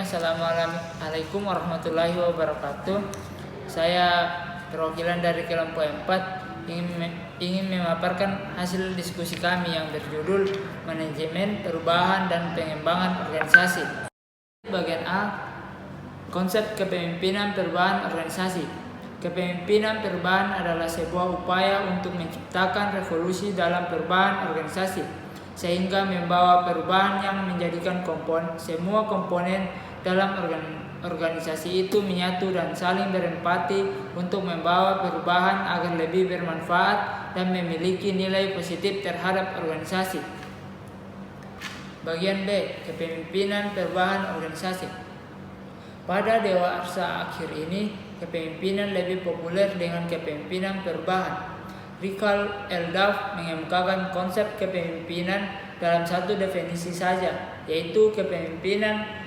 Assalamualaikum warahmanallahi wabarakatuh. Saya perwakilan dari kelompok 4 ingin memaparkan hasil diskusi kami yang berjudul Manajemen, Perubahan, dan Pengembangan Organisasi. Bagian A, konsep kepemimpinan perubahan organisasi. Kepemimpinan perubahan adalah sebuah upaya untuk menciptakan revolusi dalam perubahan organisasi, sehingga membawa perubahan yang menjadikan semua komponen dalam organisasi itu menyatu dan saling berempati untuk membawa perubahan agar lebih bermanfaat dan memiliki nilai positif terhadap organisasi. Bagian B, kepemimpinan perubahan organisasi. Pada dewasa akhir ini, kepemimpinan lebih populer dengan kepemimpinan perubahan. Richard L. Duff mengemukakan konsep kepemimpinan dalam satu definisi saja, yaitu kepemimpinan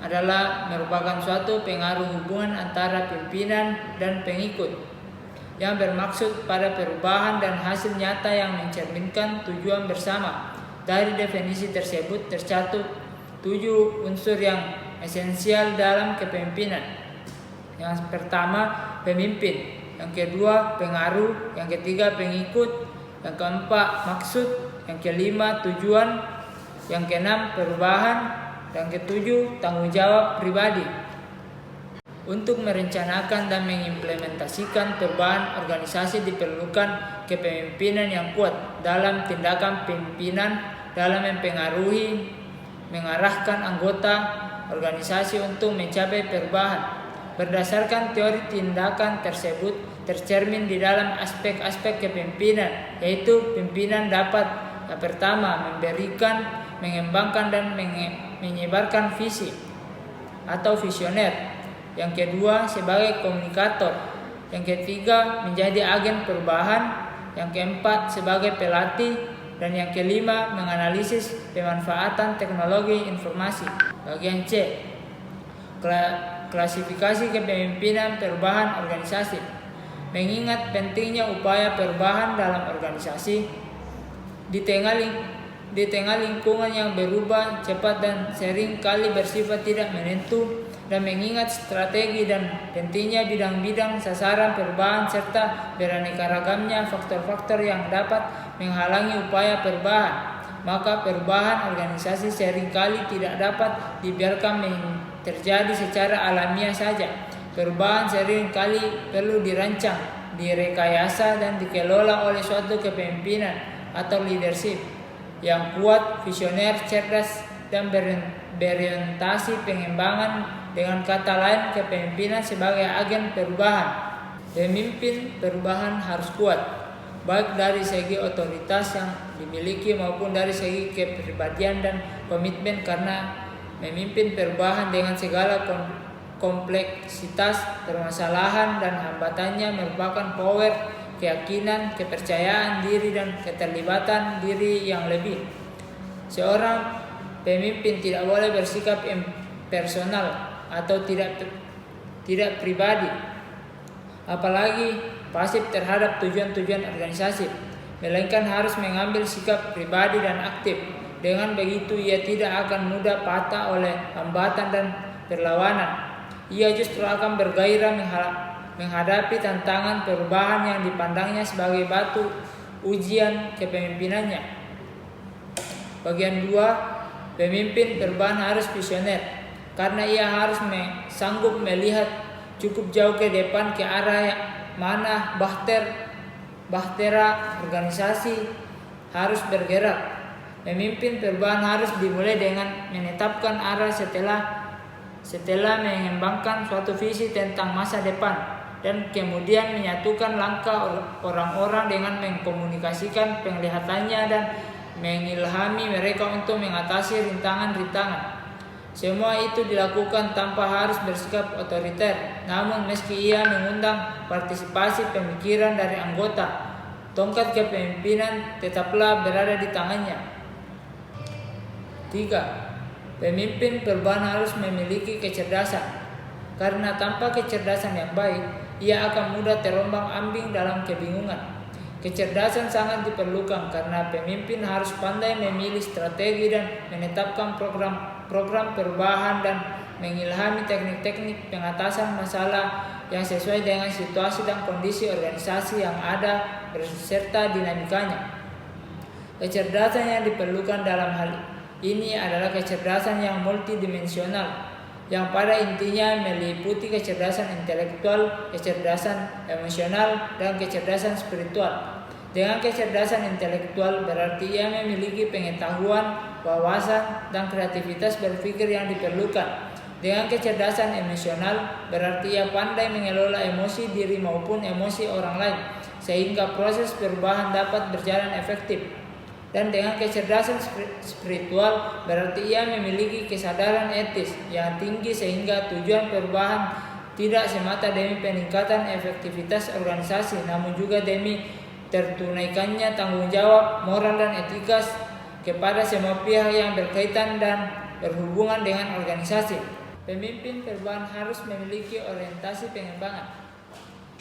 adalah merupakan suatu pengaruh hubungan antara pimpinan dan pengikut yang bermaksud pada perubahan dan hasil nyata yang mencerminkan tujuan bersama. Dari definisi tersebut tercatat 7 unsur yang esensial dalam kepemimpinan. Yang pertama, pemimpin. Yang kedua, pengaruh. Yang ketiga, pengikut. Yang keempat, maksud. Yang kelima, tujuan. Yang keenam, perubahan. Yang ketujuh, tanggung jawab pribadi. Untuk merencanakan dan mengimplementasikan perubahan organisasi diperlukan kepemimpinan yang kuat dalam tindakan pimpinan, dalam mempengaruhi, mengarahkan anggota organisasi untuk mencapai perubahan. Berdasarkan teori tindakan tersebut tercermin di dalam aspek-aspek kepemimpinan, yaitu pimpinan dapat yang pertama memberikan, mengembangkan dan menyebarkan visi atau visioner. Yang kedua sebagai komunikator. Yang ketiga menjadi agen perubahan. Yang keempat sebagai pelatih. Dan yang kelima menganalisis pemanfaatan teknologi informasi. Bagian C, klasifikasi kepemimpinan perubahan organisasi. Mengingat pentingnya upaya perubahan dalam organisasi di tengah lingkungan yang berubah cepat dan sering kali bersifat tidak menentu, dan mengingat strategi dan pentingnya bidang-bidang sasaran perubahan serta beraneka ragamnya faktor-faktor yang dapat menghalangi upaya perubahan, maka perubahan organisasi seringkali tidak dapat dibiarkan terjadi secara alamiah saja. Perubahan seringkali perlu dirancang, direkayasa dan dikelola oleh suatu kepemimpinan atau leadership yang kuat, visioner, cerdas, dan berorientasi pengembangan. Dengan kata lain, kepemimpinan sebagai agen perubahan. Pemimpin perubahan harus kuat, baik dari segi otoritas yang dimiliki maupun dari segi kepribadian dan komitmen, karena memimpin perubahan dengan segala kompleksitas permasalahan dan hambatannya merupakan power, keyakinan, kepercayaan diri, dan keterlibatan diri yang lebih. Seorang pemimpin tidak boleh bersikap impersonal atau tidak pribadi, apalagi pasif terhadap tujuan-tujuan organisasi, melainkan harus mengambil sikap pribadi dan aktif. Dengan begitu ia tidak akan mudah patah oleh hambatan dan perlawanan. Ia justru akan bergairah menghadapi tantangan perubahan yang dipandangnya sebagai batu ujian kepemimpinannya. Bagian 2, pemimpin perubahan harus visioner, karena ia harus sanggup melihat cukup jauh ke depan ke arah yang mana bahtera organisasi harus bergerak. Pemimpin perubahan harus dimulai dengan menetapkan arah setelah mengembangkan suatu visi tentang masa depan, dan kemudian menyatukan langkah orang-orang dengan mengkomunikasikan penglihatannya dan mengilhami mereka untuk mengatasi rintangan-rintangan. Semua itu dilakukan tanpa harus bersikap otoriter, namun meski ia mengundang partisipasi pemikiran dari anggota, tongkat kepemimpinan tetaplah berada di tangannya. 3. Pemimpin perubahan harus memiliki kecerdasan, karena tanpa kecerdasan yang baik, ia akan mudah terombang-ambing dalam kebingungan. Kecerdasan sangat diperlukan karena pemimpin harus pandai memilih strategi dan menetapkan program perubahan dan mengilhami teknik-teknik pengatasan masalah yang sesuai dengan situasi dan kondisi organisasi yang ada beserta dinamikanya. Kecerdasan yang diperlukan dalam hal ini adalah kecerdasan yang multidimensional, yang pada intinya meliputi kecerdasan intelektual, kecerdasan emosional, dan kecerdasan spiritual. Dengan kecerdasan intelektual berarti ia memiliki pengetahuan, wawasan, dan kreativitas berpikir yang diperlukan. Dengan kecerdasan emosional berarti ia pandai mengelola emosi diri maupun emosi orang lain, sehingga proses perubahan dapat berjalan efektif. Dan dengan kecerdasan spiritual berarti ia memiliki kesadaran etis yang tinggi sehingga tujuan perubahan tidak semata demi peningkatan efektivitas organisasi, namun juga demi tertunaikannya tanggung jawab moral dan etika kepada semua pihak yang berkaitan dan berhubungan dengan organisasi. Pemimpin perubahan harus memiliki orientasi pengembangan,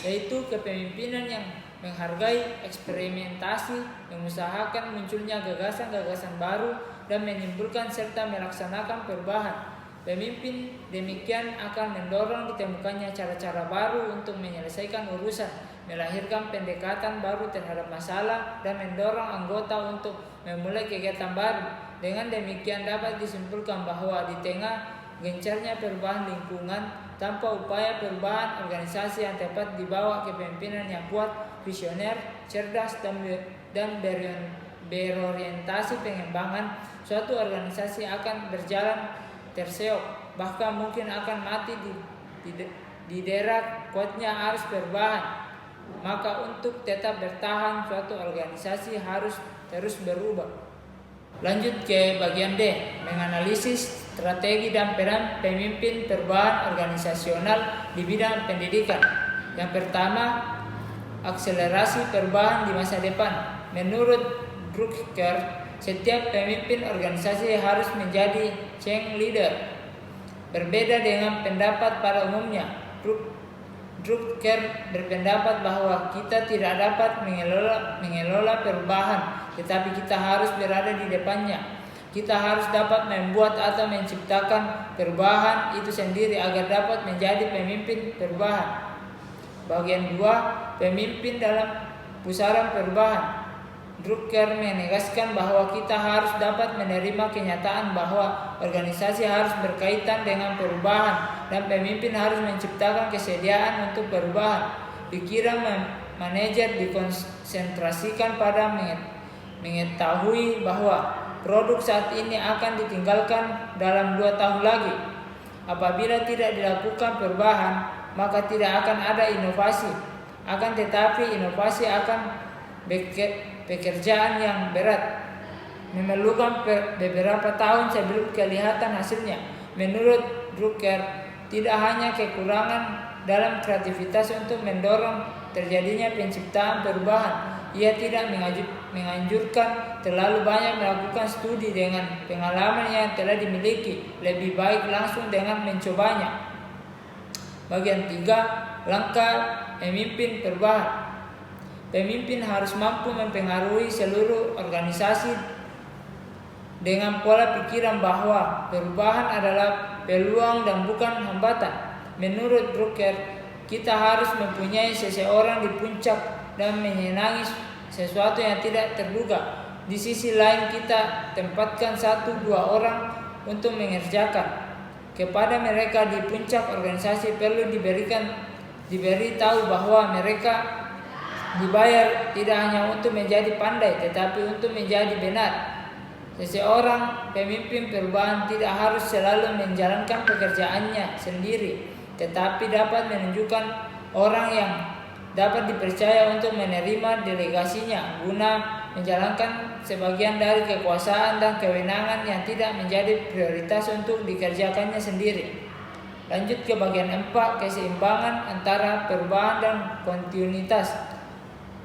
yaitu kepemimpinan yang menghargai eksperimentasi, mengusahakan munculnya gagasan-gagasan baru, dan menimbulkan serta melaksanakan perubahan. Pemimpin demikian akan mendorong ditemukannya cara-cara baru untuk menyelesaikan urusan, melahirkan pendekatan baru terhadap masalah, dan mendorong anggota untuk memulai kegiatan baru. Dengan demikian dapat disimpulkan bahwa di tengah gencarnya perubahan lingkungan, tanpa upaya perubahan organisasi yang tepat di bawah kepemimpinan yang kuat, visioner, cerdas, dan berorientasi pengembangan, suatu organisasi akan berjalan terseok, bahkan mungkin akan mati di derak kuatnya arus perubahan. Maka untuk tetap bertahan, suatu organisasi harus terus berubah. Lanjut ke bagian D, menganalisis strategi dan peran pemimpin perubahan organisasional di bidang pendidikan. Yang pertama, akselerasi perubahan di masa depan. Menurut Drucker, setiap pemimpin organisasi harus menjadi change leader. Berbeda dengan pendapat pada umumnya, Drucker berpendapat bahwa kita tidak dapat mengelola perubahan, tetapi kita harus berada di depannya. Kita harus dapat membuat atau menciptakan perubahan itu sendiri agar dapat menjadi pemimpin perubahan. Bagian 2, pemimpin dalam pusaran perubahan. Drucker menegaskan bahwa kita harus dapat menerima kenyataan bahwa organisasi harus berkaitan dengan perubahan dan pemimpin harus menciptakan kesediaan untuk perubahan. Pikiran manajer dikonsentrasikan pada mengetahui bahwa produk saat ini akan ditinggalkan dalam 2 tahun lagi. Apabila tidak dilakukan perubahan, maka tidak akan ada inovasi. Akan tetapi inovasi akan pekerjaan yang berat, memerlukan beberapa tahun sebelum kelihatan hasilnya. Menurut Drucker, tidak hanya kekurangan dalam kreativitas untuk mendorong terjadinya penciptaan perubahan. Ia tidak menganjurkan terlalu banyak melakukan studi dengan pengalaman yang telah dimiliki. Lebih baik langsung dengan mencobanya. Bagian 3, langkah pemimpin perubahan. Pemimpin harus mampu mempengaruhi seluruh organisasi dengan pola pikiran bahwa perubahan adalah peluang dan bukan hambatan. Menurut Drucker, kita harus mempunyai seseorang di puncak dan menyenangi sesuatu yang tidak terduga. Di sisi lain kita tempatkan 1-2 orang untuk mengerjakan. Kepada mereka di puncak organisasi perlu diberi tahu bahwa mereka dibayar tidak hanya untuk menjadi pandai, tetapi untuk menjadi benar. Seseorang pemimpin perubahan tidak harus selalu menjalankan pekerjaannya sendiri, tetapi dapat menunjukkan orang yang dapat dipercaya untuk menerima delegasinya guna menjalankan sebagian dari kekuasaan dan kewenangan yang tidak menjadi prioritas untuk dikerjakannya sendiri. Lanjut ke bagian 4, keseimbangan antara perubahan dan kontinuitas.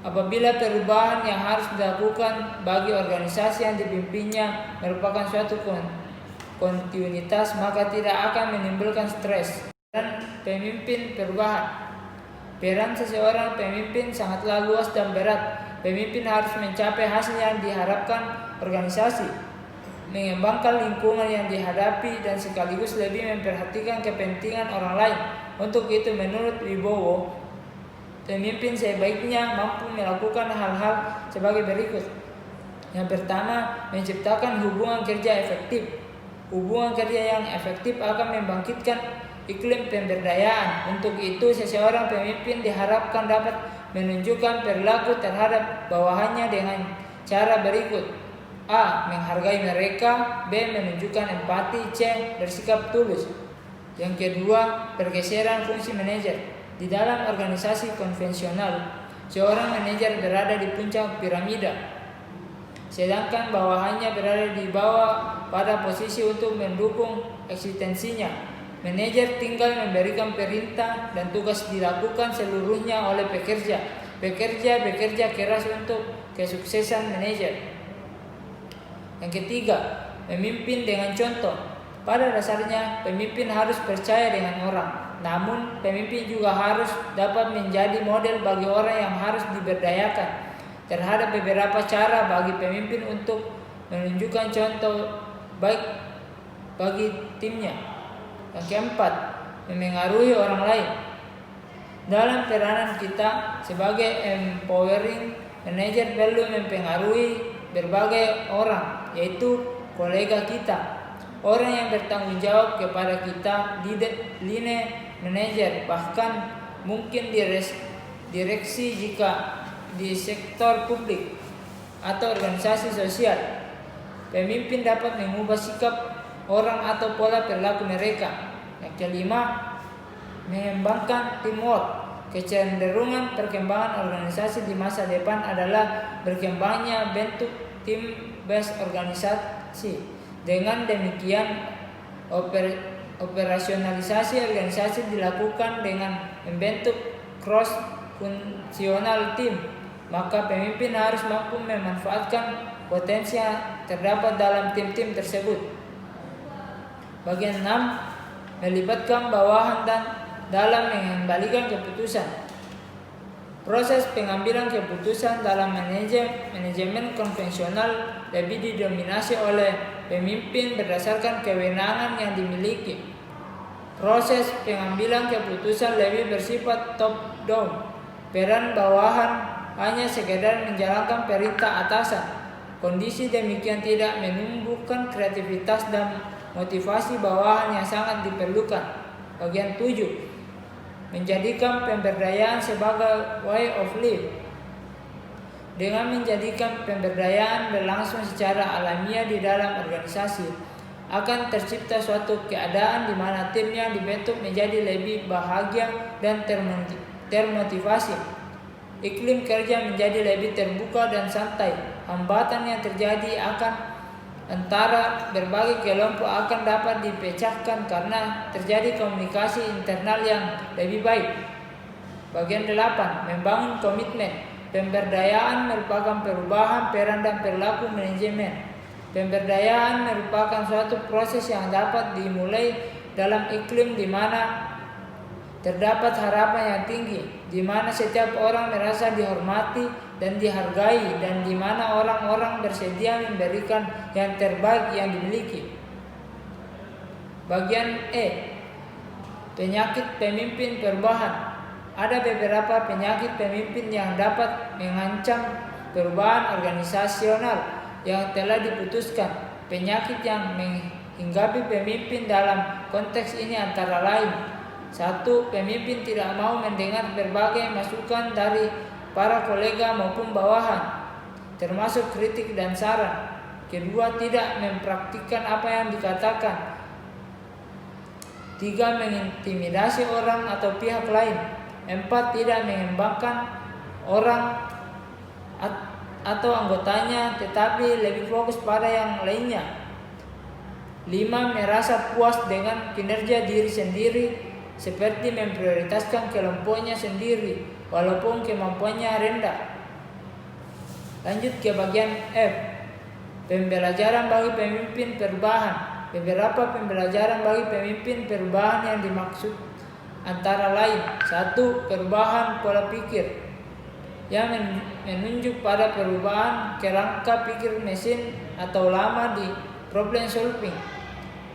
Apabila perubahan yang harus dilakukan bagi organisasi yang dipimpinnya merupakan suatu kontinuitas, maka tidak akan menimbulkan stres. Dan pemimpin perubahan. Peran seseorang pemimpin sangatlah luas dan berat. Pemimpin harus mencapai hasil yang diharapkan organisasi. mengembangkan lingkungan yang dihadapi dan sekaligus lebih memperhatikan kepentingan orang lain. Untuk itu menurut Wibowo, pemimpin sebaiknya mampu melakukan hal-hal sebagai berikut. Yang pertama, menciptakan hubungan kerja efektif. Hubungan kerja yang efektif akan membangkitkan iklim pemberdayaan. Untuk itu, seseorang pemimpin diharapkan dapat menunjukkan perilaku terhadap bawahannya dengan cara berikut. A. Menghargai mereka. B. Menunjukkan empati. C. Bersikap tulus. Yang kedua, pergeseran fungsi manajer. Di dalam organisasi konvensional, seorang manajer berada di puncak piramida, sedangkan bawahannya berada di bawah pada posisi untuk mendukung eksistensinya. Manajer tinggal memberikan perintah dan tugas dilakukan seluruhnya oleh pekerja. Pekerja bekerja keras untuk kesuksesan manajer. Yang ketiga, memimpin dengan contoh. Pada dasarnya, pemimpin harus percaya dengan orang. Namun, pemimpin juga harus dapat menjadi model bagi orang yang harus diberdayakan. Terhadap beberapa cara bagi pemimpin untuk menunjukkan contoh baik bagi timnya. Yang keempat, memengaruhi orang lain. Dalam peranan kita sebagai empowering manager perlu mempengaruhi berbagai orang, yaitu kolega kita, orang yang bertanggung jawab kepada kita, line manajer, bahkan mungkin direksi jika di sektor publik atau organisasi sosial. Pemimpin dapat mengubah sikap orang atau pola perilaku mereka. Yang kelima, mengembangkan teamwork. Kecenderungan perkembangan organisasi di masa depan adalah berkembangnya bentuk team-based organisasi. Dengan demikian, operasionalisasi organisasi dilakukan dengan membentuk cross-fungsional team. Maka pemimpin harus mampu memanfaatkan potensi yang terdapat dalam tim-tim tersebut. Bagian 6, melibatkan bawahan dan dalam mengembalikan keputusan. Proses pengambilan keputusan dalam manajemen konvensional lebih didominasi oleh pemimpin berdasarkan kewenangan yang dimiliki. Proses pengambilan keputusan lebih bersifat top down. Peran bawahan hanya sekedar menjalankan perintah atasan. Kondisi demikian tidak menumbuhkan kreativitas dan motivasi bawahan yang sangat diperlukan. Bagian 7, menjadikan pemberdayaan sebagai way of life. Dengan menjadikan pemberdayaan berlangsung secara alamiah di dalam organisasi, akan tercipta suatu keadaan di mana tim yang dibentuk menjadi lebih bahagia dan termotivasi. Iklim kerja menjadi lebih terbuka dan santai. Hambatan yang terjadi antara berbagai kelompok akan dapat dipecahkan karena terjadi komunikasi internal yang lebih baik. Bagian 8, membangun komitmen. Pemberdayaan merupakan perubahan peran dan perilaku manajemen. Pemberdayaan merupakan suatu proses yang dapat dimulai dalam iklim di mana terdapat harapan yang tinggi, di mana setiap orang merasa dihormati dan dihargai, dan di mana orang-orang bersedia memberikan yang terbaik yang dimiliki. Bagian E, penyakit pemimpin perubahan. Ada beberapa penyakit pemimpin yang dapat mengancam perubahan organisasional yang telah diputuskan. Penyakit yang menghinggapi pemimpin dalam konteks ini antara lain: 1. Pemimpin tidak mau mendengar berbagai masukan dari para kolega maupun bawahan, termasuk kritik dan saran. Kedua, tidak mempraktikkan apa yang dikatakan. 3. Mengintimidasi orang atau pihak lain. 4. Tidak mengembangkan orang atau anggotanya, tetapi lebih fokus pada yang lainnya. 5. Merasa puas dengan kinerja diri sendiri, seperti memprioritaskan kelompoknya sendiri walaupun kemampuannya rendah. Lanjut ke bagian F, pembelajaran bagi pemimpin perubahan. Beberapa pembelajaran bagi pemimpin perubahan yang dimaksud antara lain: 1. Perubahan pola pikir yang menunjuk pada perubahan kerangka pikir mesin atau lama problem solving,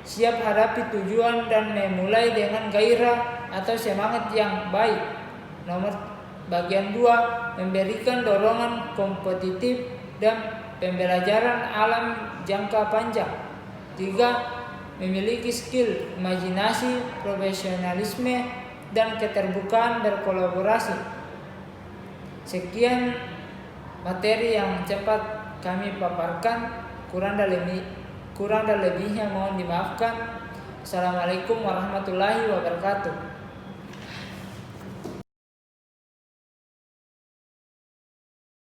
siap hadapi tujuan dan memulai dengan gairah atau semangat yang baik. Bagian 2, memberikan dorongan kompetitif dan pembelajaran alam jangka panjang. 3, memiliki skill, imajinasi, profesionalisme, dan keterbukaan berkolaborasi. Sekian materi yang cepat kami paparkan, kurang dan lebihnya mohon dimaafkan. Assalamualaikum warahmatullahi wabarakatuh.